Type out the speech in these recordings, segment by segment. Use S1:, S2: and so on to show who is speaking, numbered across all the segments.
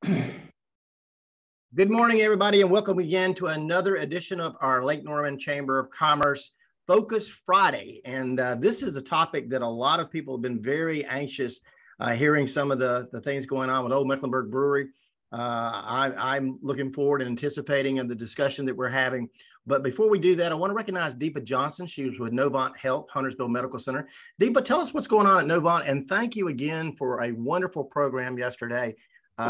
S1: Good morning, everybody, and welcome again to another edition of our Lake Norman Chamber of Commerce Focus Friday. And this is a topic that a lot of people have been very anxious hearing some of the things going on with Olde Mecklenburg Brewery. I'm looking forward and anticipating of the discussion that we're having. But before we do that, I want to recognize Deepa Johnson. She was with Novant Health, Huntersville Medical Center. Deepa, tell us what's going on at Novant, and thank you again for a wonderful program yesterday.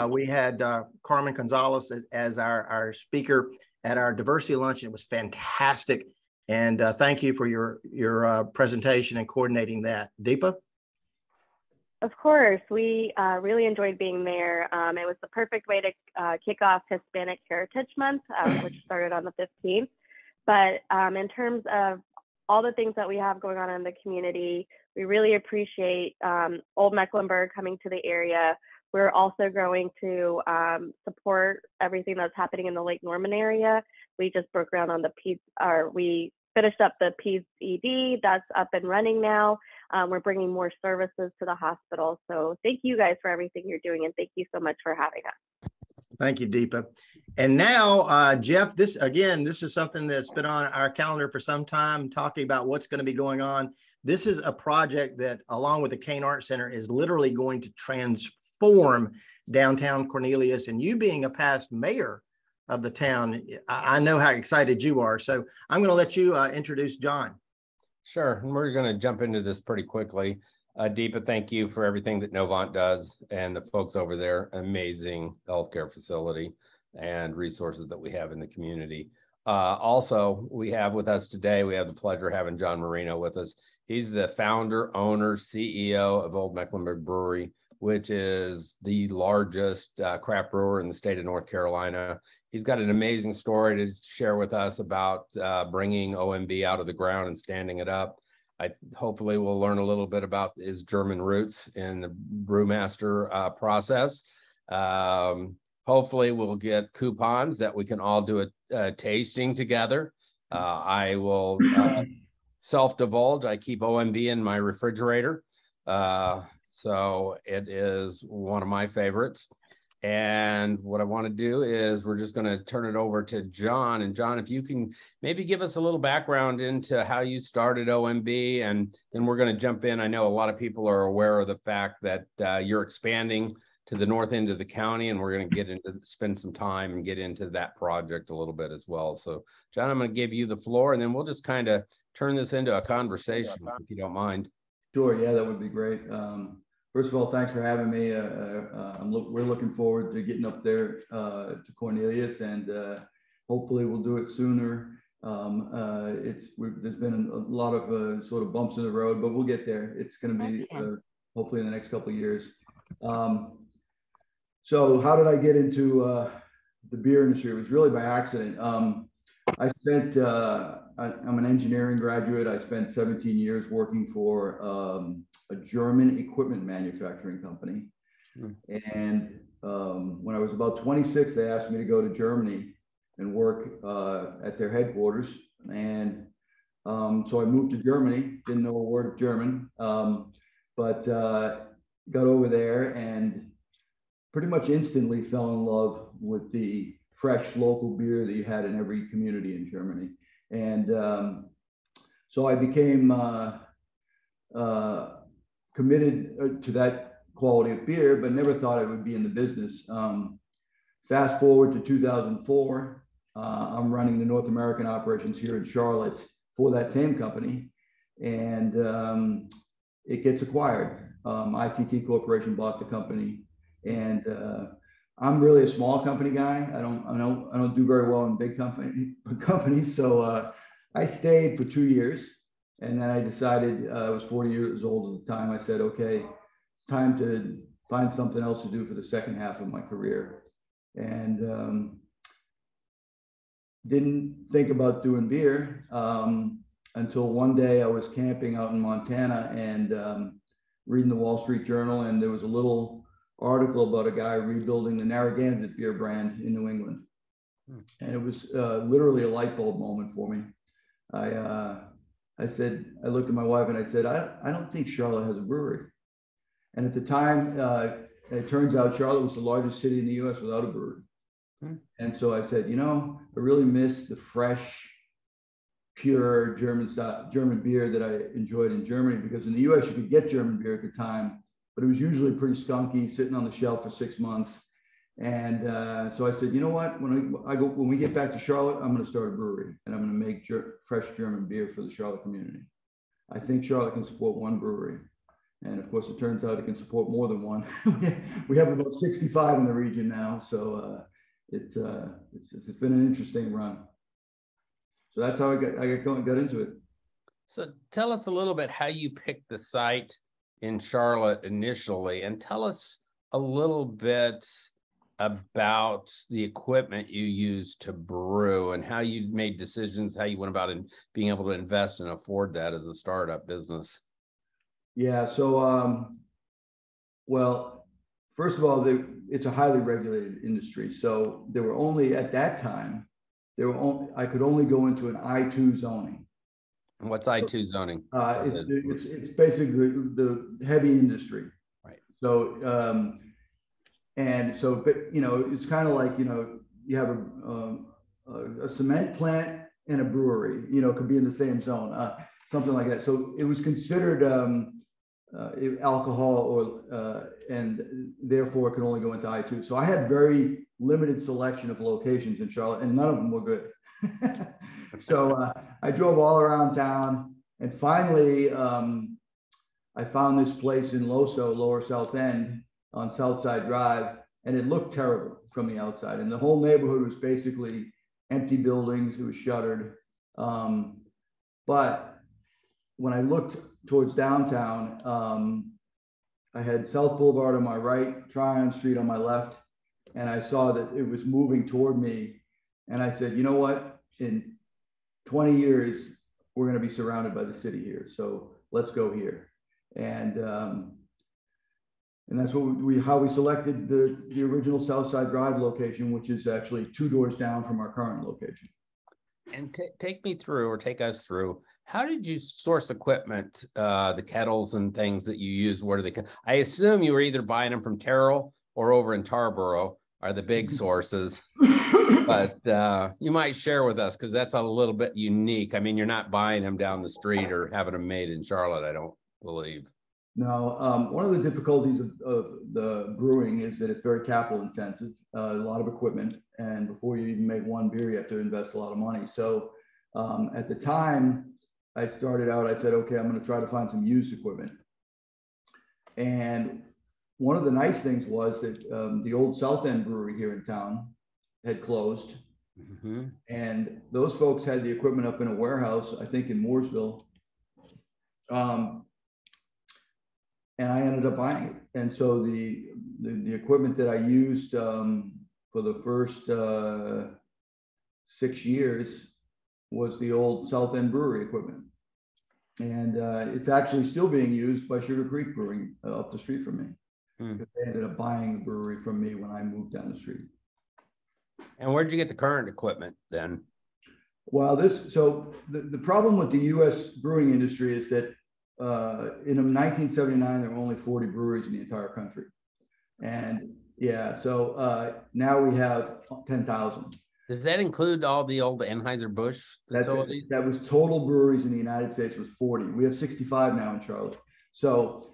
S1: We had Carmen Gonzalez as our speaker at our diversity lunch. It was fantastic. And thank you for your presentation and coordinating that. Deepa?
S2: Of course, we really enjoyed being there. It was the perfect way to kick off Hispanic Heritage Month, which started on the 15th. But in terms of all the things that we have going on in the community, we really appreciate Olde Mecklenburg coming to the area. We're also going to support everything that's happening in the Lake Norman area. We just broke ground on we finished up the PED, that's up and running now. We're bringing more services to the hospital. So thank you guys for everything you're doing, and thank you so much for having us.
S1: Thank you, Deepa. And now, Jeff, this is something that's been on our calendar for some time, talking about what's going to be going on. This is a project that, along with the Kane Art Center, is literally going to transform Downtown Cornelius. And you being a past mayor of the town, I know how excited you are. So I'm going to let you introduce John.
S3: Sure. And we're going to jump into this pretty quickly. Deepa, thank you for everything that Novant does, and the folks over there. Amazing healthcare facility and resources that we have in the community. Also, we have with us today, we have the pleasure of having John Marrino with us. He's the founder, owner, CEO of Olde Mecklenburg Brewery, which is the largest craft brewer in the state of North Carolina. He's got an amazing story to share with us about bringing OMB out of the ground and standing it up. Hopefully we'll learn a little bit about his German roots in the brewmaster process. Hopefully we'll get coupons that we can all do a tasting together. I will self-divulge. I keep OMB in my refrigerator. So it is one of my favorites. And what I want to do is we're just going to turn it over to John. And John, if you can maybe give us a little background into how you started OMB, and then we're going to jump in. I know a lot of people are aware of the fact that you're expanding to the north end of the county, and we're going to spend some time and get into that project a little bit as well. So John, I'm going to give you the floor, and then we'll just kind of turn this into a conversation, if you don't mind.
S4: Sure. Yeah, that would be great. First of all, thanks for having me. We're looking forward to getting up there to Cornelius, and hopefully we'll do it sooner. There's been a lot of sort of bumps in the road, but we'll get there. It's going to be hopefully in the next couple of years. So how did I get into the beer industry? It was really by accident. I'm an engineering graduate. I spent 17 years working for a German equipment manufacturing company. And when I was about 26, they asked me to go to Germany and work at their headquarters. And so I moved to Germany, didn't know a word of German, but got over there and pretty much instantly fell in love with the fresh local beer that you had in every community in Germany. And so I became committed to that quality of beer, but never thought I would be in the business. Fast forward to 2004, I'm running the North American operations here in Charlotte for that same company, and it gets acquired. ITT Corporation bought the company, and I'm really a small company guy. I don't do very well in big companies. So I stayed for 2 years, and then I decided, I was 40 years old at the time. I said, okay, it's time to find something else to do for the second half of my career. And didn't think about doing beer until one day I was camping out in Montana and reading the Wall Street Journal, and there was a little article about a guy rebuilding the Narragansett beer brand in New England. And it was literally a light bulb moment for me. I looked at my wife and I said, I don't think Charlotte has a brewery. And at the time, it turns out Charlotte was the largest city in the U.S. without a brewery. And so I said, I really miss the fresh, pure German beer that I enjoyed in Germany, because in the US you could get German beer at the time, but it was usually pretty skunky, sitting on the shelf for 6 months. And so I said, you know what? When we get back to Charlotte, I'm going to start a brewery, and I'm going to make fresh German beer for the Charlotte community. I think Charlotte can support one brewery, and of course, it turns out it can support more than one. We have about 65 in the region now, so it's been an interesting run. So that's how I got into it.
S3: So tell us a little bit how you picked the site in Charlotte initially, and tell us a little bit about the equipment you used to brew and how you made decisions, how you went about in being able to invest and afford that as a startup business.
S4: Yeah. So, well, first of all, it's a highly regulated industry. So there were only, at that time, I could only go into an I-2 zoning.
S3: And what's I-2 zoning?
S4: It's basically the heavy industry.
S3: Right.
S4: So, but it's kind of like, you have a cement plant and a brewery, could be in the same zone, something like that. So it was considered alcohol, and therefore it could only go into I-2. So I had very limited selection of locations in Charlotte, and none of them were good. So I drove all around town, and finally I found this place in Loso, Lower South End, on Southside Drive, and it looked terrible from the outside. And the whole neighborhood was basically empty buildings. It was shuttered. But when I looked towards downtown, I had South Boulevard on my right, Tryon Street on my left, and I saw that it was moving toward me. And I said, you know what? In 20 years, we're going to be surrounded by the city here. So let's go here. And that's how we selected the original Southside Drive location, which is actually 2 doors down from our current location.
S3: And take us through, how did you source equipment, the kettles and things that you use? Where do they? I assume you were either buying them from Terrell or over in Tarboro are the big sources, but you might share with us, because that's a little bit unique. I mean, you're not buying them down the street or having them made in Charlotte, I don't believe.
S4: No, one of the difficulties of the brewing is that it's very capital intensive, a lot of equipment, and before you even make one beer, you have to invest a lot of money. So at the time I started out, I said, okay, I'm going to try to find some used equipment. And one of the nice things was that the old South End brewery here in town had closed. Mm-hmm. And those folks had the equipment up in a warehouse, I think in Mooresville. And I ended up buying it. And so the equipment that I used for the first 6 years was the old South End Brewery equipment. And it's actually still being used by Sugar Creek Brewing up the street from me. Because they ended up buying the brewery from me when I moved down the street.
S3: And where'd you get the current equipment then?
S4: Well, the problem with the U.S. brewing industry is that in 1979, there were only 40 breweries in the entire country. And yeah, so now we have 10,000.
S3: Does that include all the old Anheuser-Busch facilities?
S4: That was total breweries in the United States was 40. We have 65 now in Charlotte. So,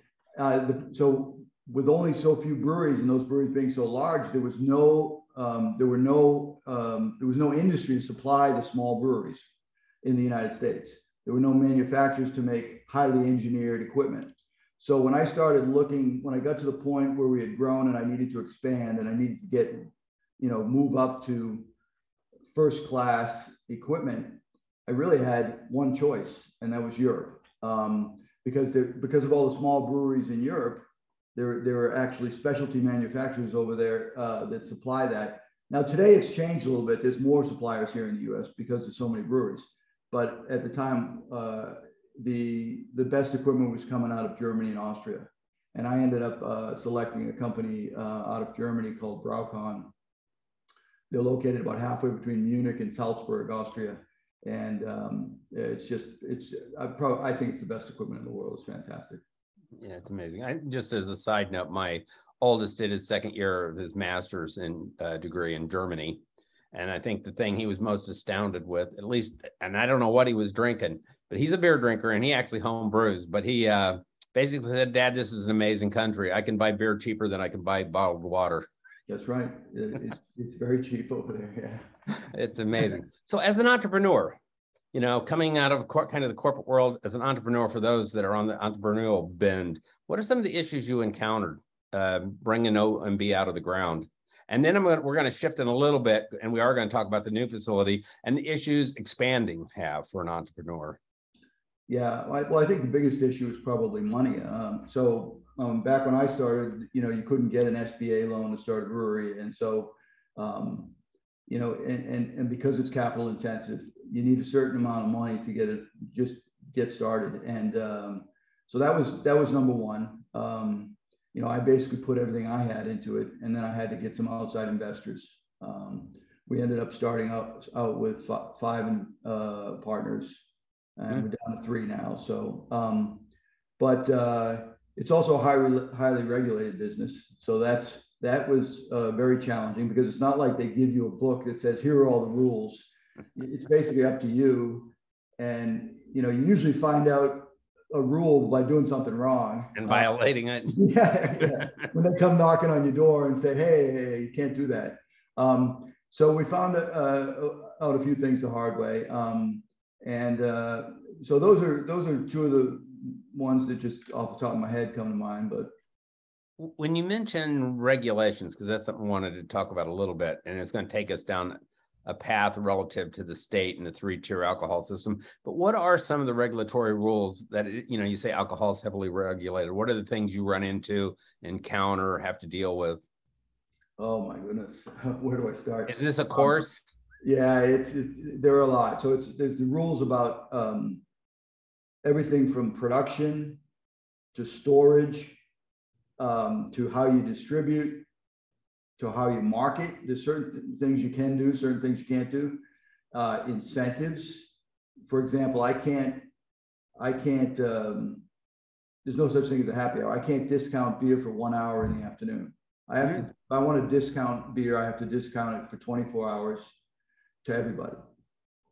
S4: so with only so few breweries and those breweries being so large, there was no industry to supply the small breweries in the United States. There were no manufacturers to make highly engineered equipment. So when I started looking, when I got to the point where we had grown and I needed to expand and I needed to get, move up to first class equipment, I really had one choice, and that was Europe. Because of all the small breweries in Europe, there are actually specialty manufacturers over there that supply that. Now today it's changed a little bit. There's more suppliers here in the U.S. because there's so many breweries. But at the time, the best equipment was coming out of Germany and Austria. And I ended up selecting a company out of Germany called Braucon. They're located about halfway between Munich and Salzburg, Austria. And I think it's the best equipment in the world. It's fantastic.
S3: Yeah, it's amazing. Just as a side note, my oldest did his second year of his master's in degree in Germany. And I think the thing he was most astounded with, at least, and I don't know what he was drinking, but he's a beer drinker and he actually home brews. But he basically said, Dad, this is an amazing country. I can buy beer cheaper than I can buy bottled water.
S4: That's right. It's very cheap over there. Yeah.
S3: It's amazing. So as an entrepreneur, you know, coming out of kind of the corporate world as an entrepreneur, for those that are on the entrepreneurial bend, what are some of the issues you encountered bringing OMB out of the ground? And then we're going to shift in a little bit, and we are going to talk about the new facility and the issues expanding have for an entrepreneur.
S4: Yeah, well, I think the biggest issue is probably money. Back when I started, you know, you couldn't get an SBA loan to start a brewery. And so, you know, and because it's capital intensive, you need a certain amount of money to get started. And so that was number one. You know, I basically put everything I had into it, and then I had to get some outside investors. We ended up starting out with five partners, and we're down to 3 now. So, but it's also a highly regulated business. So that was very challenging, because it's not like they give you a book that says, here are all the rules. It's basically up to you. And, you know, you usually find out a rule by doing something wrong
S3: and violating it.
S4: Yeah. When they come knocking on your door and say, hey, you can't do that. So we found out a few things the hard way. So those are 2 of the ones that just off the top of my head come to mind. But
S3: when you mention regulations, because that's something I wanted to talk about a little bit, and it's going to take us down a path relative to the state and the 3-tier alcohol system. But what are some of the regulatory rules that, you know, you say alcohol is heavily regulated? What are the things you run into, encounter, have to deal with?
S4: Oh my goodness, where do I start?
S3: Is this a course?
S4: Yeah, there are a lot. So there's the rules about everything from production to storage, to how you distribute, to how you market. There's certain things you can do, certain things you can't do. Incentives, for example, I can't. There's no such thing as a happy hour. I can't discount beer for 1 hour in the afternoon. I have to. If I want to discount beer, I have to discount it for 24 hours to everybody.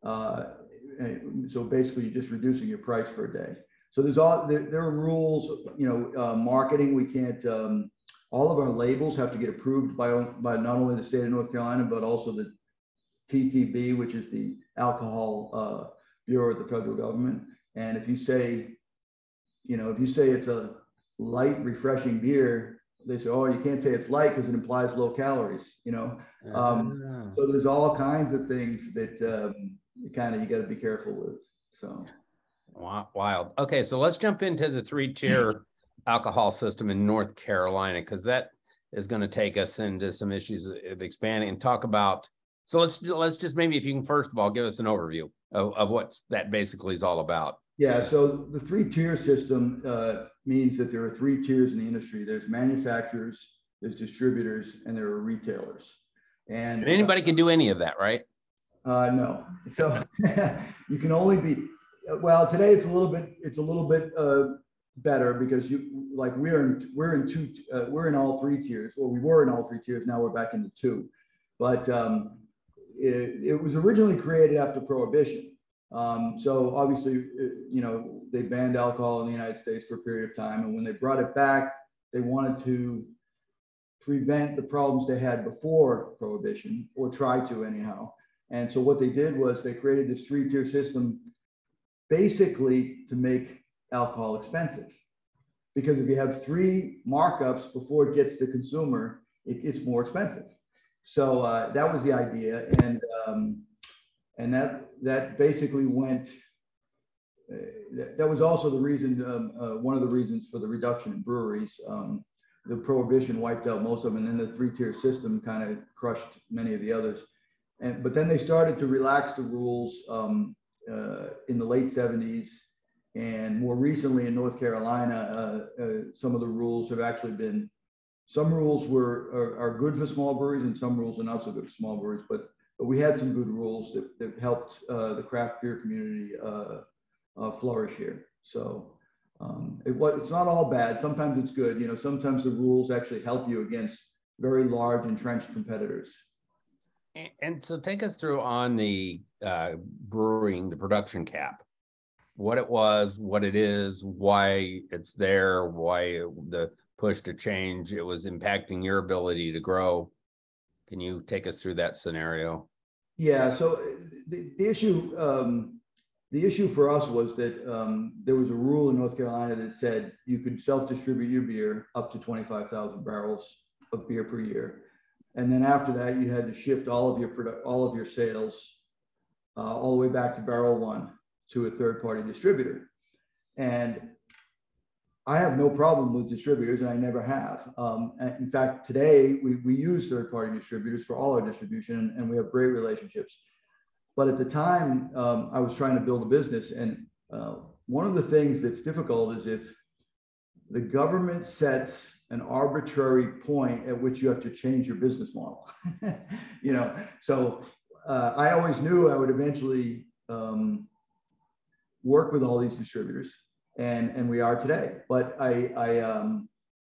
S4: So basically, you're just reducing your price for a day. So there are rules. You know, marketing. We can't. All of our labels have to get approved by not only the state of North Carolina, but also the TTB, which is the Alcohol Bureau of the federal government. And if you say it's a light, refreshing beer, they say, oh, you can't say it's light because it implies low calories, you know. So there's all kinds of things that you got to be careful with. So
S3: wild. Okay, so let's jump into the 3-tier alcohol system in North Carolina, because that is going to take us into some issues of expanding and talk about. So let's just maybe, if you can first of all give us an overview of what that basically is all about.
S4: Yeah, so the 3-tier system means that there are 3 tiers in the industry. There's manufacturers, there's distributors, and there are retailers. And
S3: anybody can do any of that, right?
S4: No. So you can only be. Well, today it's a little bit better, because we're in all 3 tiers. Well, we were in all 3 tiers. Now we're back into 2. But it was originally created after Prohibition. So obviously, you know, they banned alcohol in the United States for a period of time. And when they brought it back, they wanted to prevent the problems they had before Prohibition, or try to anyhow. And so what they did was they created this 3-tier system basically to make alcohol expensive. Because if you have 3 markups before it gets to the consumer, it gets more expensive. So that was the idea. And that basically went, that was also the reason, one of the reasons for the reduction in breweries. The Prohibition wiped out most of them, and then the 3-tier system kind of crushed many of the others. But then they started to relax the rules in the late 70s. And more recently in North Carolina, some of the rules have actually been, some rules are good for small breweries, and some rules are not so good for small breweries. But we had some good rules that helped the craft beer community flourish here. So It's not all bad. Sometimes it's good. Sometimes the rules actually help you against very large entrenched competitors.
S3: And so take us through on the brewing, the production cap, what it was, what it is, why it's there, why the push to change, it was impacting your ability to grow. Can you take us through that scenario?
S4: Yeah, so the issue for us was that there was a rule in North Carolina that said you could self-distribute your beer up to 25,000 barrels of beer per year. And then after that, you had to shift all of your sales all the way back to barrel one to a third-party distributor. And I have no problem with distributors, and I never have. In fact, today we use third-party distributors for all our distribution, and we have great relationships. But at the time, I was trying to build a business, and one of the things that's difficult is if the government sets an arbitrary point at which you have to change your business model. So I always knew I would eventually work with all these distributors, and we are today. But I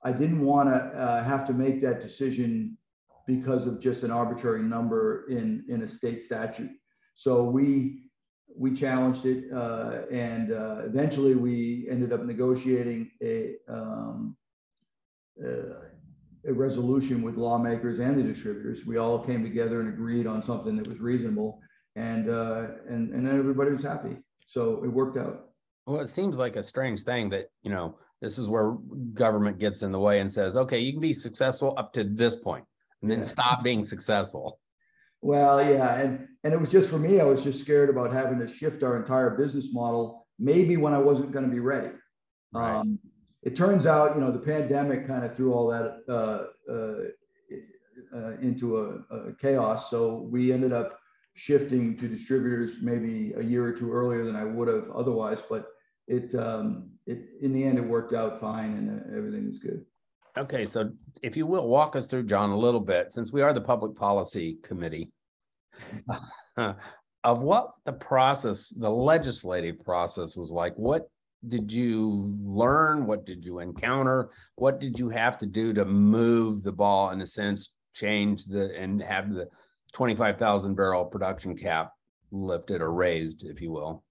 S4: didn't want to have to make that decision because of just an arbitrary number in a state statute. So we challenged it, and eventually we ended up negotiating a resolution with lawmakers and the distributors. We all came together and agreed on something that was reasonable, and then everybody was happy. So it worked out.
S3: Well, it seems like a strange thing that, this is where government gets in the way and says, okay, you can be successful up to this point and then stop being successful.
S4: Well, yeah. And it was just for me, I was just scared about having to shift our entire business model, maybe when I wasn't going to be ready. Right. It turns out, the pandemic kind of threw all that into a chaos. So we ended up shifting to distributors maybe a year or two earlier than I would have otherwise. But in the end, it worked out fine, and everything was good.
S3: Okay, so if you will, walk us through, John, a little bit, since we are the Public Policy Committee, of what the legislative process was like. What did you learn? What did you encounter? What did you have to do to move the ball, in a sense, change and have the 25,000 barrel production cap lifted or raised, if you will?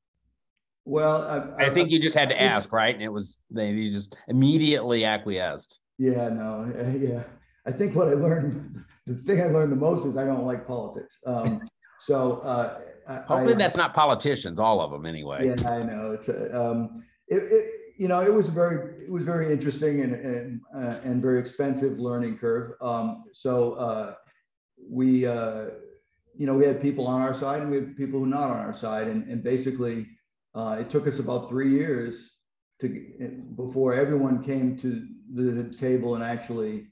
S4: Well,
S3: I think you just had to ask, right? And you just immediately acquiesced.
S4: Yeah, no, yeah. I think what I learned, the thing I learned the most is I don't like politics.
S3: Hopefully that's not politicians, all of them anyway.
S4: Yeah, I know. It was very interesting and very expensive learning curve. We had people on our side and we had people who were not on our side, and basically it took us about 3 years before everyone came to the table and actually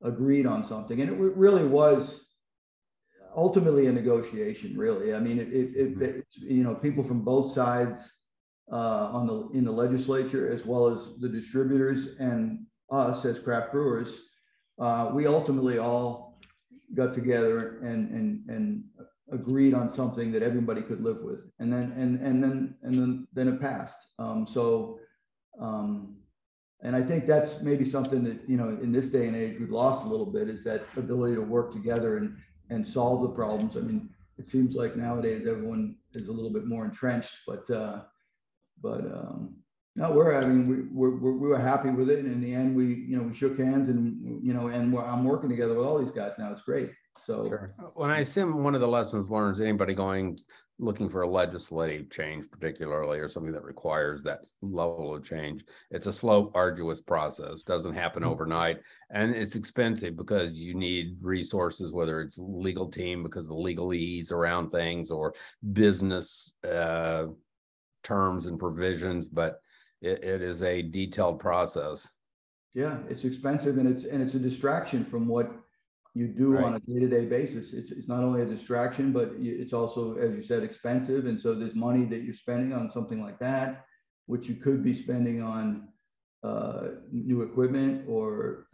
S4: agreed on something. And it really was ultimately a negotiation, really. I mean, people from both sides in the legislature, as well as the distributors and us as craft brewers, we ultimately all got together and agreed on something that everybody could live with, and then it passed. And I think that's maybe something that, in this day and age, we've lost a little bit, is that ability to work together and solve the problems. I mean, it seems like nowadays everyone is a little bit more entrenched, but no, we were happy with it. And in the end, we shook hands, and I'm working together with all these guys now. It's great. So
S3: sure. Well, I assume one of the lessons learned is anybody looking for a legislative change, particularly, or something that requires that level of change, it's a slow, arduous process. Doesn't happen overnight, and it's expensive because you need resources, whether it's legal team because the legalese around things, or business terms and provisions. But it is a detailed process.
S4: Yeah, it's expensive, and it's a distraction from what you do on a day-to-day basis. It's not only a distraction, but it's also, as you said, expensive. And so there's money that you're spending on something like that, which you could be spending on new equipment or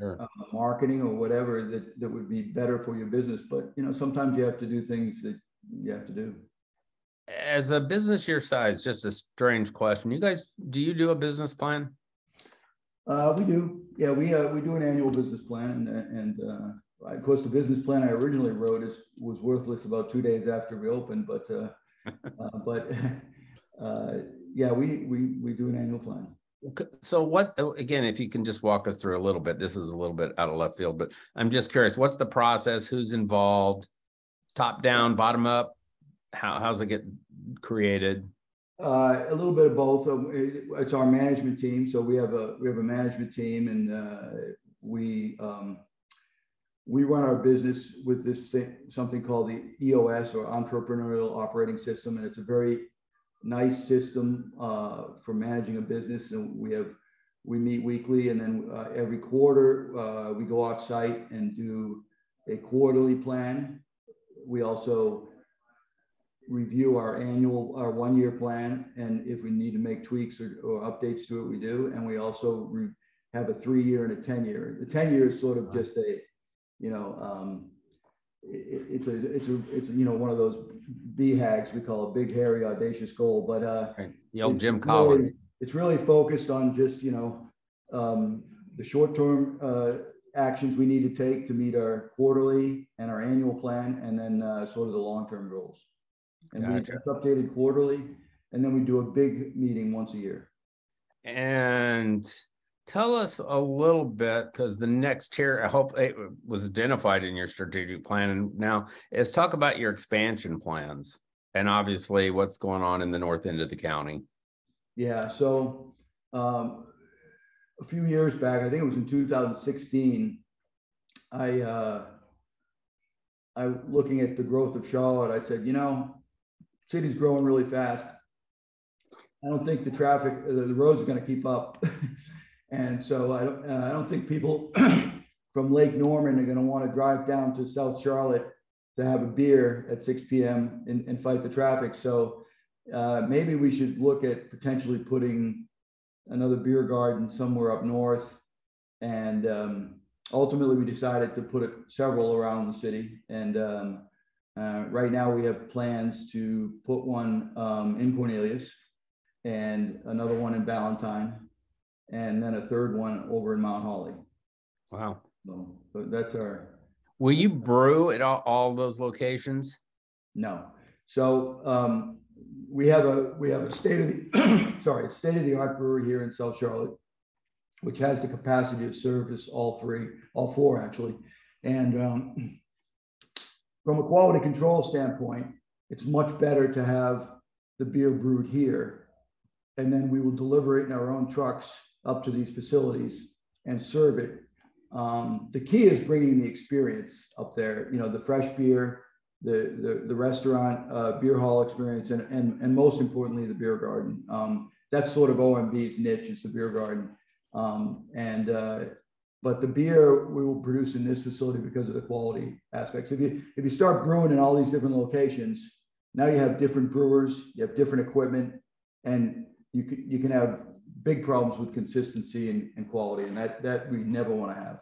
S4: marketing or whatever that would be better for your business. But, sometimes you have to do things that you have to do.
S3: As a business your size, just a strange question. Do you do a business plan?
S4: We do. Yeah, we do an annual business plan, and of course, the business plan I originally wrote was worthless about 2 days after we opened. But yeah, we do an annual plan.
S3: So what, again, if you can just walk us through a little bit, this is a little bit out of left field, but I'm just curious, what's the process? Who's involved? Top down, bottom up? How's it get created?
S4: A little bit of both. It's our management team. So we have a management team, and we run our business with this something called the EOS, or Entrepreneurial Operating System, and it's a very nice system for managing a business. And we meet weekly, and then every quarter we go off site and do a quarterly plan. We also review our 1-year plan, and if we need to make tweaks or updates to it, we do. And we also have a 3-year and a 10-year. The 10-year is sort of just a, it's one of those BHAGs, we call a big, hairy, audacious goal. But
S3: the old Jim Collins.
S4: It's really focused on just the short-term actions we need to take to meet our quarterly and our annual plan, and then sort of the long-term goals. And
S3: Gotcha.
S4: It's updated quarterly, and then we do a big meeting once a year.
S3: And tell us a little bit, because the next tier, I hope it was identified in your strategic plan. And now is talk about your expansion plans, and obviously what's going on in the north end of the county.
S4: Yeah, so a few years back, I think it was in 2016, I looking at the growth of Charlotte, I said, city's growing really fast. I don't think the traffic, the roads are going to keep up. And so I don't think people from Lake Norman are going to want to drive down to South Charlotte to have a beer at 6 p.m. and fight the traffic. So maybe we should look at potentially putting another beer garden somewhere up north. And ultimately, we decided to put several around the city. And right now, we have plans to put one in Cornelius, and another one in Ballantyne, and then a third one over in Mount Holly.
S3: Wow.
S4: So that's our.
S3: Will you brew at all those locations?
S4: No. So we have a state of the art brewery here in South Charlotte, which has the capacity to service all four actually. And from a quality control standpoint, it's much better to have the beer brewed here, and then we will deliver it in our own trucks up to these facilities and serve it. The key is bringing the experience up there, the fresh beer, the restaurant beer hall experience, and most importantly, the beer garden. That's sort of OMB's niche, is the beer garden. But the beer we will produce in this facility because of the quality aspects. If you start brewing in all these different locations, now you have different brewers, you have different equipment, and you can have big problems with consistency and quality, and that we never want to have.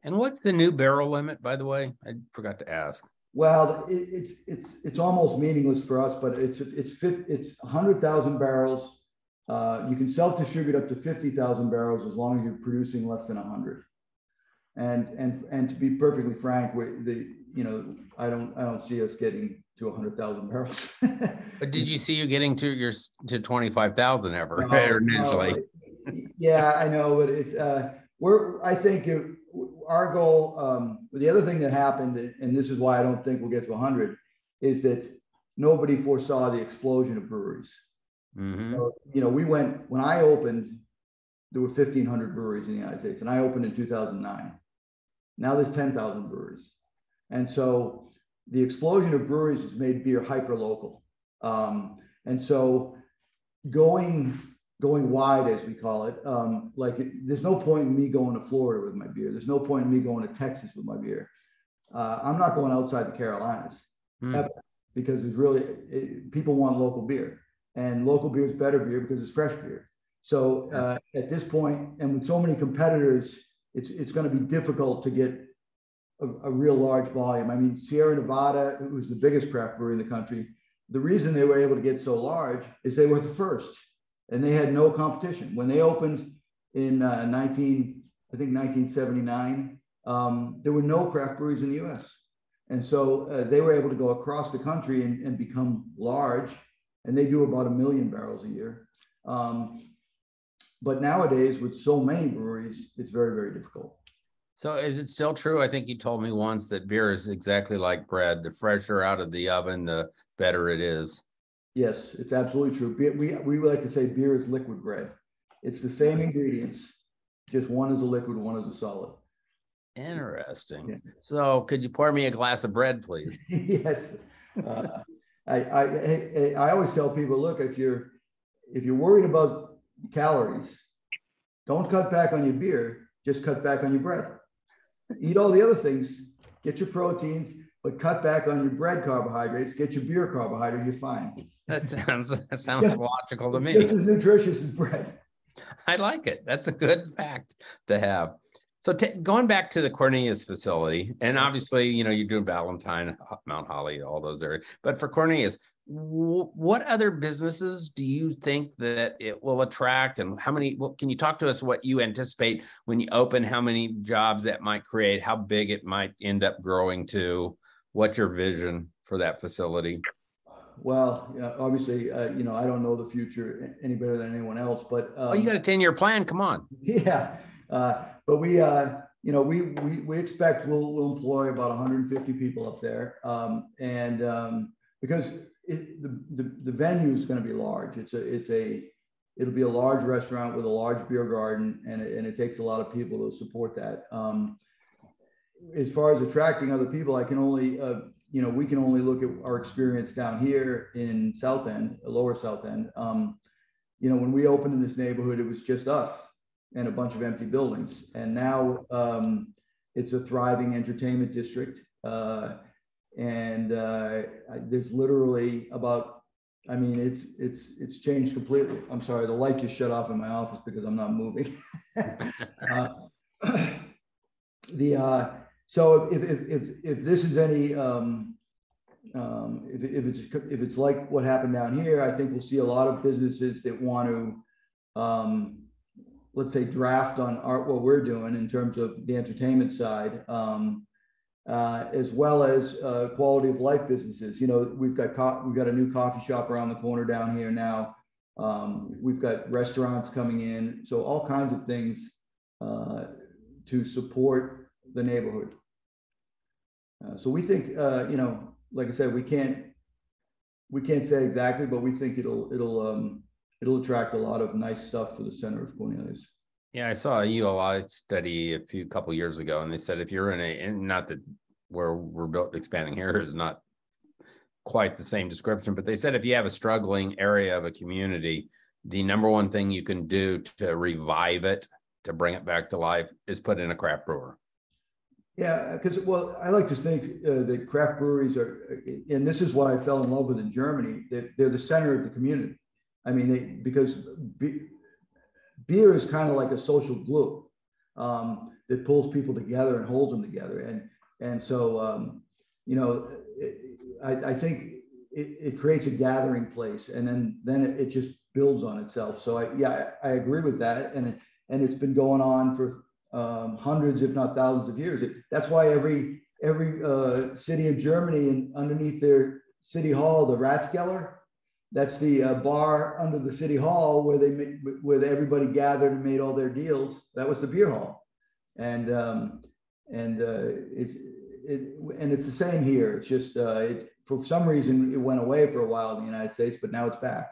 S4: And
S3: what's the new barrel limit, by the way? I forgot to ask.
S4: Well, it's almost meaningless for us, but it's 100,000 barrels. You can self-distribute up to 50,000 barrels as long as you're producing less than 100. And to be perfectly frank, I don't see us getting to 100,000 barrels.
S3: But did you see you getting to 25,000 ever initially?
S4: Yeah, I know, but it's I think our goal. The other thing that happened, and this is why I don't think we'll get to 100, is that nobody foresaw the explosion of breweries. Mm-hmm. So, when I opened, there were 1,500 breweries in the United States, and I opened in 2009. Now there's 10,000 breweries. And so the explosion of breweries has made beer hyper local. And so going wide, as we call it, there's no point in me going to Florida with my beer. There's no point in me going to Texas with my beer. I'm not going outside the Carolinas ever, because people want local beer, and local beer is better beer because it's fresh beer. So at this point, and with so many competitors, it's going to be difficult to get a real large volume. I mean, Sierra Nevada, who's the biggest craft brewery in the country, the reason they were able to get so large is they were the first, and they had no competition. When they opened in 1979, there were no craft breweries in the U.S. And so they were able to go across the country and become large, and they do about 1 million barrels a year. But nowadays, with so many breweries, it's very, very difficult.
S3: So is it still true? I think you told me once that beer is exactly like bread. The fresher out of the oven, the better it is.
S4: Yes, it's absolutely true. We like to say beer is liquid bread. It's the same ingredients, just one is a liquid, one is a solid.
S3: Interesting.
S4: Yeah.
S3: So could you pour me a glass of bread, please?
S4: Yes. I always tell people, look, if you're worried about calories, don't cut back on your beer, just cut back on your bread. Eat all the other things, get your proteins, but cut back on your bread carbohydrates, get your beer carbohydrate, you're fine.
S3: That sounds logical to me.
S4: Just as nutritious as bread.
S3: I like it. That's a good fact to have. So going back to the Cornelius facility, and obviously, you're doing Valentine, Mount Holly, all those areas. But for Cornelius, what other businesses do you think that it will attract, and how many? Can you talk to us what you anticipate when you open? How many jobs that might create? How big it might end up growing to? What's your vision for that facility?
S4: Well, obviously, I don't know the future any better than anyone else, but
S3: you got a 10-year plan. Come on.
S4: Yeah, but we expect we'll employ about 150 people up there, because the venue is going to be large. It'll be a large restaurant with a large beer garden, and it takes a lot of people to support that. As far as attracting other people, I can only we can only look at our experience down here in South End, Lower South End. When we opened in this neighborhood, it was just us and a bunch of empty buildings, and now it's a thriving entertainment district. And there's literally it's changed completely. I'm sorry, the light just shut off in my office because I'm not moving. So if this is any if it's like what happened down here, I think we'll see a lot of businesses that want to let's say draft on what we're doing in terms of the entertainment side. As well as quality of life businesses. We've got a new coffee shop around the corner down here now. We've got restaurants coming in, so all kinds of things to support the neighborhood. So we think, like I said, we can't say exactly, but we think it'll attract a lot of nice stuff for the center of Cornelius.
S3: Yeah, I saw a ULI study a couple of years ago, and they said if you're not that where we're expanding here is not quite the same description, but they said if you have a struggling area of a community, the number one thing you can do to revive it, to bring it back to life, is put in a craft brewer.
S4: Yeah, because I like to think that craft breweries are, and this is what I fell in love with in Germany, that they're the center of the community. I mean, because beer is kind of like a social glue that pulls people together and holds them together. And so, I think it creates a gathering place, and then it just builds on itself. So I agree with that. And it's been going on for hundreds, if not thousands of years. That's why every city in Germany, and underneath their city hall, the Ratskeller, that's the bar under the city hall where everybody gathered and made all their deals. That was the beer hall, and it's the same here. It's just for some reason it went away for a while in the United States, but now it's back.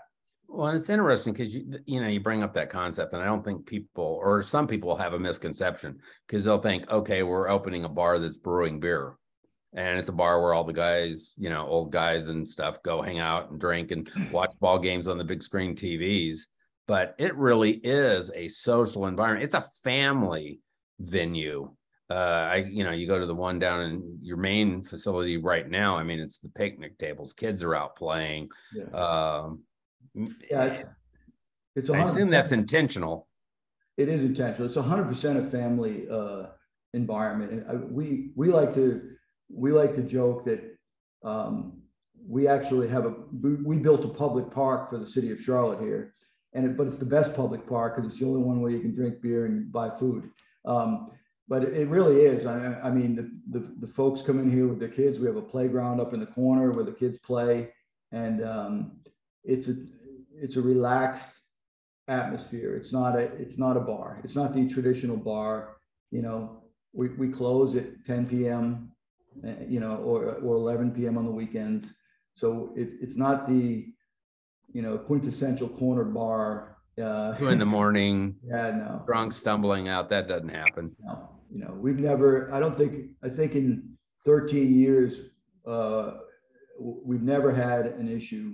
S3: Well, and it's interesting because you bring up that concept, and I don't think people, or some people, have a misconception, because they'll think, okay, we're opening a bar that's brewing beer, and it's a bar where all the guys, old guys and stuff, go hang out and drink and watch ball games on the big screen TVs. But it really is a social environment. It's a family venue. You go to the one down in your main facility right now. I mean, it's the picnic tables. Kids are out playing.
S4: Yeah. It's
S3: I assume that's intentional.
S4: It is intentional. It's 100% a family environment. And we like to joke that we actually we built a public park for the city of Charlotte here, but it's the best public park because it's the only one where you can drink beer and buy food. But it really is. I mean, the folks come in here with their kids. We have a playground up in the corner where the kids play, and it's a relaxed atmosphere. It's not a bar. It's not the traditional bar. You know, we close at 10 p.m. You know, or 11 p.m. on the weekends. So it's not the, you know, quintessential corner bar.
S3: 2 in the morning.
S4: Yeah, no.
S3: Drunk stumbling out. That doesn't happen.
S4: No, you know, we've never, I think in 13 years, we've never had an issue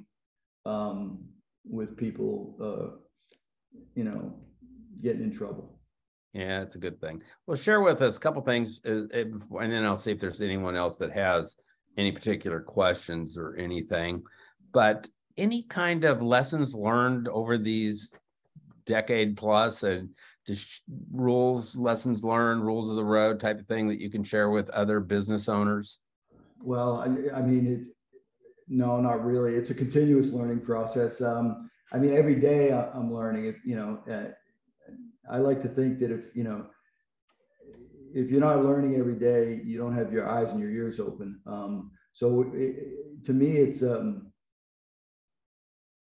S4: with people, you know, getting in trouble.
S3: Yeah, it's a good thing. Well, share with us a couple things, and then I'll see if there's anyone else that has any particular questions or anything. But any kind of lessons learned over these decade plus, and just lessons learned, rules of the road type of thing that you can share with other business owners?
S4: Well, I mean, no, not really. It's a continuous learning process. I mean, every day I'm learning. If you know, I like to think that if you're not learning every day, you don't have your eyes and your ears open. So to me, it's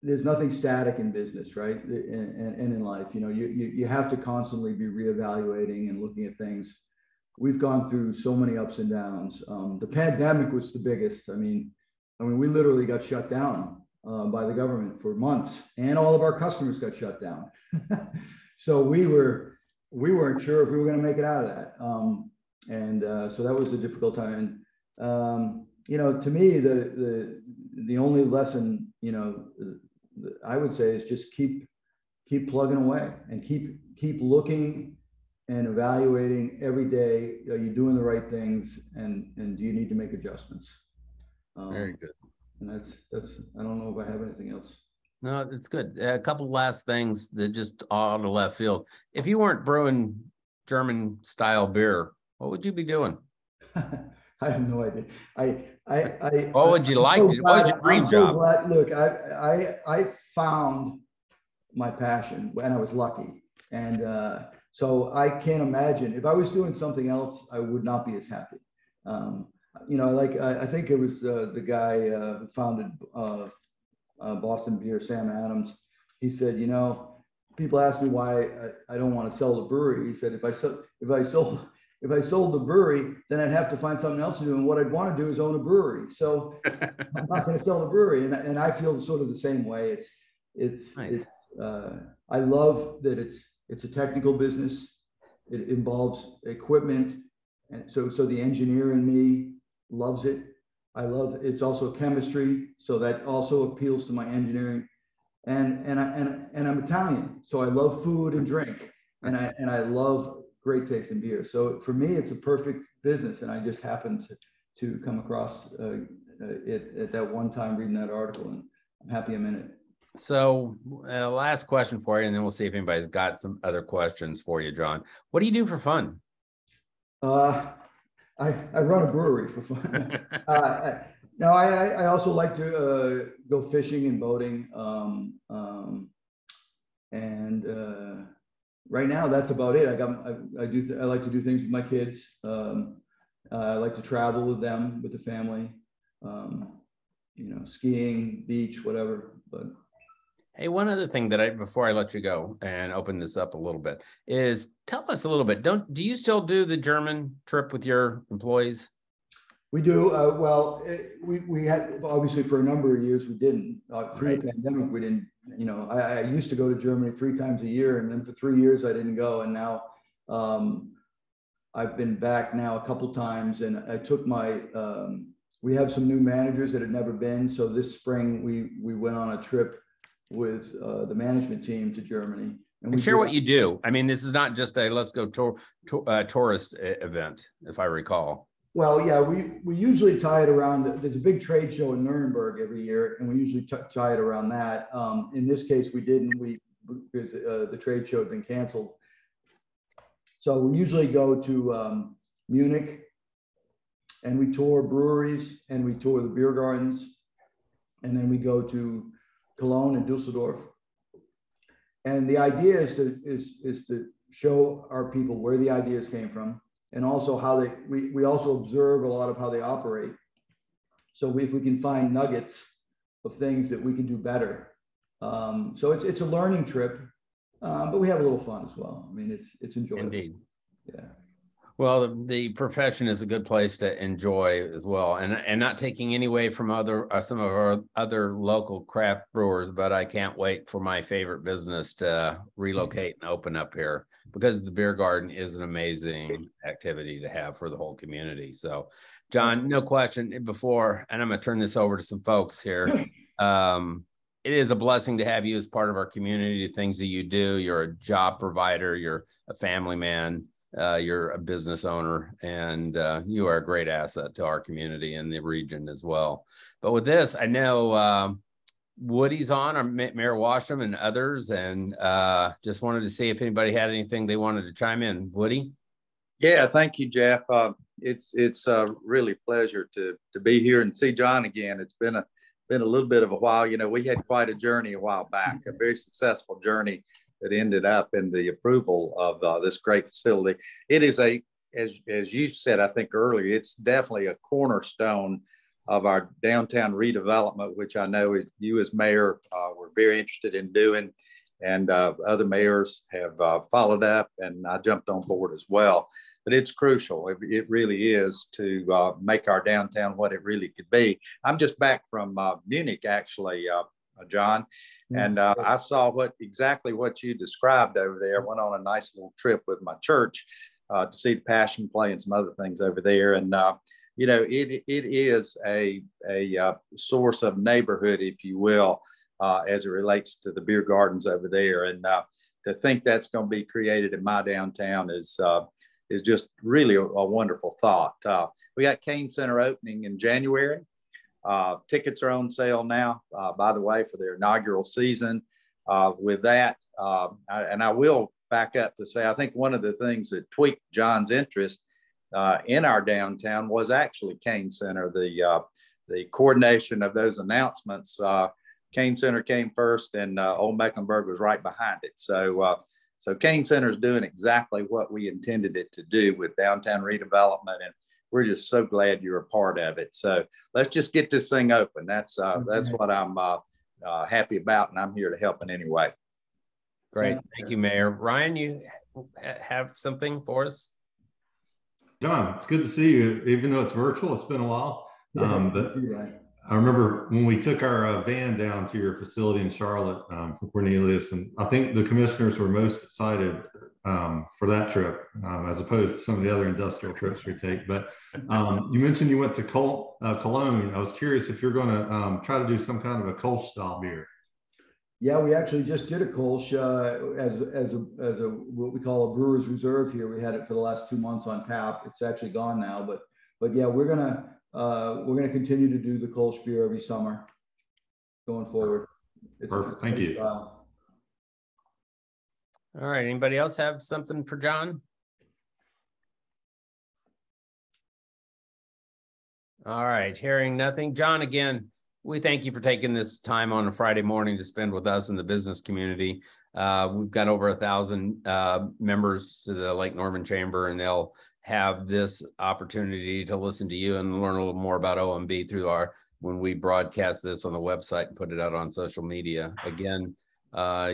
S4: there's nothing static in business, right? And in life, you know, you have to constantly be reevaluating and looking at things. We've gone through so many ups and downs. The pandemic was the biggest. I mean, we literally got shut down by the government for months, and all of our customers got shut down. So we weren't sure if we were going to make it out of that. So that was a difficult time. And, you know, to me, the only lesson, you know, I would say is just keep plugging away and keep looking and evaluating every day. Are you doing the right things, and do you need to make adjustments?
S3: Very good.
S4: And that's I don't know if I have anything else.
S3: No, it's good. A couple last things that just out of left field. If you weren't brewing German style beer, what would you be doing?
S4: I have no idea.
S3: What would you like to do? What was your dream job?
S4: Glad. Look, I found my passion when I was lucky. And so I can't imagine if I was doing something else, I would not be as happy. You know, like I think it was the guy who founded Boston Beer, Sam Adams. He said, you know, people ask me why I don't want to sell the brewery. He said, if I sold the brewery, then I'd have to find something else to do. And what I'd want to do is own a brewery. So I'm not going to sell the brewery. And I feel sort of the same way. Nice. I love that it's a technical business. It involves equipment. And so the engineer in me loves it. It's also chemistry. So that also appeals to my engineering. And I'm Italian. So I love food and drink. And I love great tasting beer. So for me, it's a perfect business. And I just happened to come across it at that one time reading that article, and I'm happy I'm in it.
S3: So last question for you, and then we'll see if anybody's got some other questions for you, John. What do you do for fun?
S4: I run a brewery for fun. No, I also like to go fishing and boating. Right now, that's about it. I like to do things with my kids. I like to travel with them, with the family. You know, skiing, beach, whatever. But
S3: hey, one other thing that before I let you go and open this up a little bit is tell us a little bit. Do you still do the German trip with your employees?
S4: We do. Well, we had, obviously for a number of years we didn't. Through the pandemic, we didn't. You know, I used to go to Germany 3 times a year, and then for 3 years I didn't go. And now I've been back now a couple times, and I took my. We have some new managers that had never been, so this spring we went on a trip with the management team to Germany. And
S3: share what you do. I mean, this is not just a let's go tourist event, if I recall.
S4: Well, yeah, we usually tie it around. There's a big trade show in Nuremberg every year, and we usually tie it around that. In this case, we didn't. Because the trade show had been canceled. So we usually go to Munich, and we tour breweries, and we tour the beer gardens, and then we go to Cologne and Dusseldorf. And the idea is to show our people where the ideas came from, and also how we also observe a lot of how they operate. So if we can find nuggets of things that we can do better. So it's a learning trip, but we have a little fun as well. I mean, it's enjoyable.
S3: Indeed.
S4: Yeah.
S3: Well, the profession is a good place to enjoy as well, and not taking any away from some of our other local craft brewers, but I can't wait for my favorite business to relocate and open up here, because the beer garden is an amazing activity to have for the whole community. So, John, no question before, and I'm going to turn this over to some folks here. It is a blessing to have you as part of our community, the things that you do. You're a job provider, you're a family man. You're a business owner, and you are a great asset to our community and the region as well. But with this, I know Woody's on, or Mayor Washam and others, and just wanted to see if anybody had anything they wanted to chime in. Woody?
S5: Yeah, thank you, Jeff. It's really a pleasure to be here and see John again. It's been a little bit of a while. You know, we had quite a journey a while back, a very successful journey that ended up in the approval of this great facility. It is as you said, I think earlier, it's definitely a cornerstone of our downtown redevelopment, which I know you as mayor were very interested in doing, and other mayors have followed up, and I jumped on board as well. But it's crucial. It really is to make our downtown what it really could be. I'm just back from Munich, actually, John. And I saw exactly what you described over there. Went on a nice little trip with my church to see the Passion Play and some other things over there. And, you know, it is a source of neighborhood, if you will, as it relates to the beer gardens over there. And to think that's going to be created in my downtown is just really a wonderful thought. We got Kane Center opening in January. Tickets are on sale now, by the way, for their inaugural season. With that, and I will back up to say, I think one of the things that tweaked John's interest in our downtown was actually Kane Center. The coordination of those announcements, Kane Center came first, and Olde Mecklenburg was right behind it. So Kane Center is doing exactly what we intended it to do with downtown redevelopment, and we're just so glad you're a part of it. So let's just get this thing open. That's what I'm happy about, and I'm here to help in any way.
S3: Great. Thank you, Mayor. Ryan, you have something for us?
S6: John, it's good to see you, even though it's virtual. It's been a while. But I remember when we took our van down to your facility in Charlotte for Cornelius, and I think the commissioners were most excited for that trip as opposed to some of the other industrial trips we take. But you mentioned you went to Cologne. I was curious if you're going to try to do some kind of a Kolsch style beer.
S4: Yeah, we actually just did a Kolsch as a what we call a brewer's reserve here. We had it for the last 2 months on tap. It's actually gone now, but yeah, we're gonna continue to do the Kolsch beer every summer going forward.
S6: Perfect. Thank you.
S3: All right. Anybody else have something for John? All right. Hearing nothing. John, again, we thank you for taking this time on a Friday morning to spend with us in the business community. We've got over 1,000 members to the Lake Norman Chamber, and they'll have this opportunity to listen to you and learn a little more about OMB through when we broadcast this on the website and put it out on social media. Again,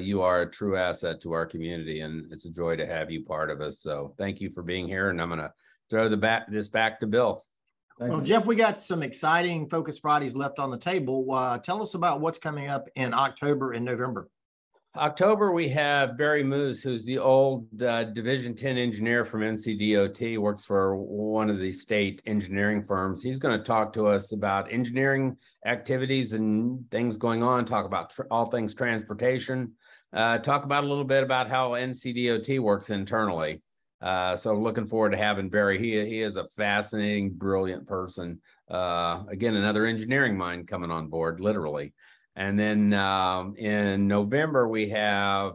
S3: you are a true asset to our community, and it's a joy to have you part of us. So thank you for being here, and I'm going to throw this back to Bill.
S1: Well, Jeff, we got some exciting Focus Fridays left on the table. Tell us about what's coming up in October and November.
S3: October, we have Barry Moose, who's the old Division 10 engineer from NCDOT, works for one of the state engineering firms. He's going to talk to us about engineering activities and things going on, talk about all things transportation, talk about a little bit about how NCDOT works internally. So looking forward to having Barry. He is a fascinating, brilliant person. Again, another engineering mind coming on board, literally. And then in November, we have,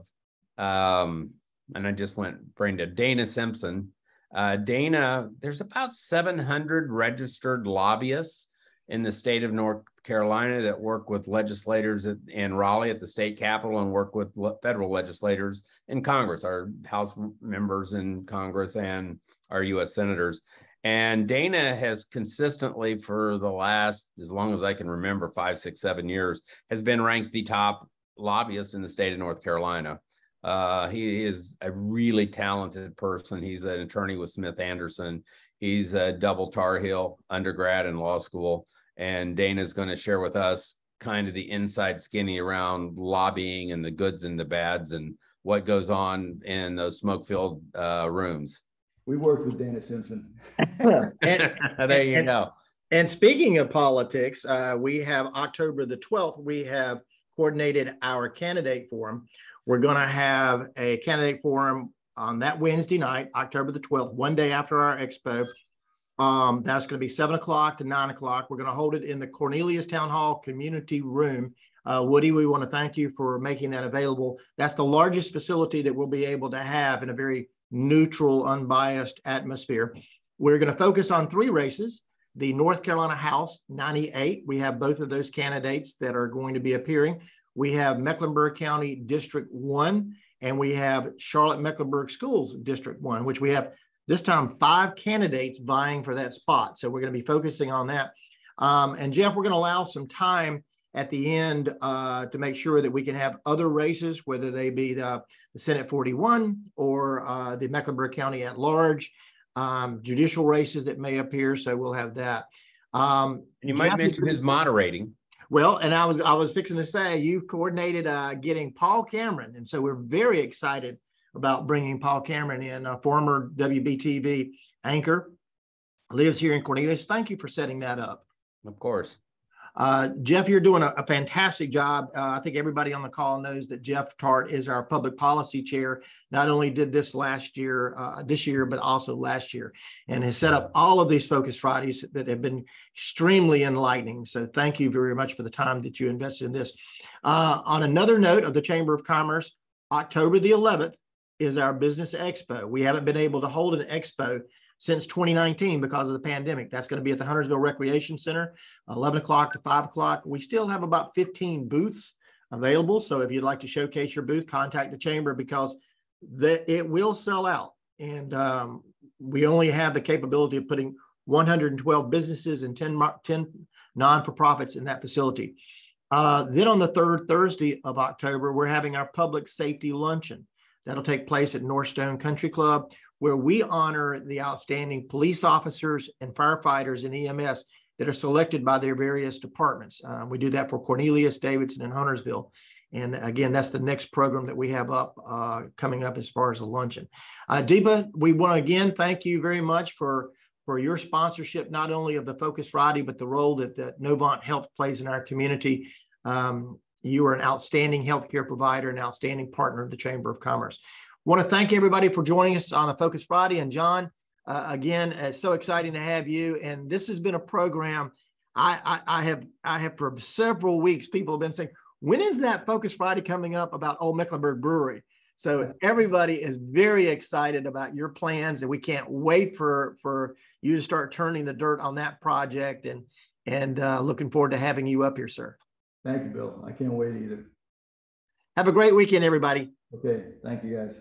S3: and I just went brain dead, Dana Simpson. Dana, there's about 700 registered lobbyists in the state of North Carolina that work with legislators in Raleigh at the state capitol and work with federal legislators in Congress, our House members in Congress and our U.S. senators. And Dana has consistently, for the last, as long as I can remember, 5, 6, 7 years, has been ranked the top lobbyist in the state of North Carolina. He is a really talented person. He's an attorney with Smith Anderson. He's a double Tar Heel undergrad and law school. And Dana's going to share with us kind of the inside skinny around lobbying and the goods and the bads and what goes on in those smoke-filled rooms.
S4: We worked with Dana Simpson.
S3: There you go.
S1: And speaking of politics, we have October the 12th, we have coordinated our candidate forum. We're going to have a candidate forum on that Wednesday night, October the 12th, one day after our expo. That's going to be 7 o'clock to 9 o'clock. We're going to hold it in the Cornelius Town Hall Community Room. Woody, we want to thank you for making that available. That's the largest facility that we'll be able to have in a very neutral, unbiased atmosphere. We're going to focus on 3 races. The North Carolina House 98. We have both of those candidates that are going to be appearing. We have Mecklenburg County District 1, and we have Charlotte-Mecklenburg Schools District 1, which we have this time 5 candidates vying for that spot. So we're going to be focusing on that. And Jeff, we're going to allow some time at the end to make sure that we can have other races, whether they be the Senate 41 or the Mecklenburg County at large, judicial races that may appear. So we'll have that.
S3: You might mention his moderating.
S1: Well, and I was fixing to say, you coordinated getting Paul Cameron. And so we're very excited about bringing Paul Cameron in, a former WBTV anchor, lives here in Cornelius. Thank you for setting that up.
S3: Of course.
S1: Jeff, you're doing a fantastic job. I think everybody on the call knows that Jefftarte is our public policy chair. Not only did this this year, but also last year, and has set up all of these Focus Fridays that have been extremely enlightening. So thank you very much for the time that you invested in this. On another note of the Chamber of Commerce, October the 11th is our Business Expo. We haven't been able to hold an expo since 2019 because of the pandemic. That's going to be at the Huntersville Recreation Center, 11 o'clock to 5 o'clock. We still have about 15 booths available. So if you'd like to showcase your booth, contact the chamber because it will sell out. And we only have the capability of putting 112 businesses and 10 non-for-profits in that facility. Then on the 3rd Thursday of October, we're having our public safety luncheon. That'll take place at Northstone Country Club, where we honor the outstanding police officers and firefighters in EMS that are selected by their various departments. We do that for Cornelius, Davidson, and Huntersville. And again, that's the next program that we have coming up as far as the luncheon. Deepa, we want to again thank you very much for your sponsorship, not only of the Focus Friday, but the role that Novant Health plays in our community. You are an outstanding healthcare provider, an outstanding partner of the Chamber of Commerce. Want to thank everybody for joining us on a Focus Friday. And John, again, it's so exciting to have you. And this has been a program I have for several weeks. People have been saying, when is that Focus Friday coming up about Olde Mecklenburg Brewery? So everybody is very excited about your plans, and we can't wait for you to start turning the dirt on that project. And looking forward to having you up here, sir.
S4: Thank you, Bill. I can't wait either.
S1: Have a great weekend, everybody.
S4: Okay. Thank you, guys.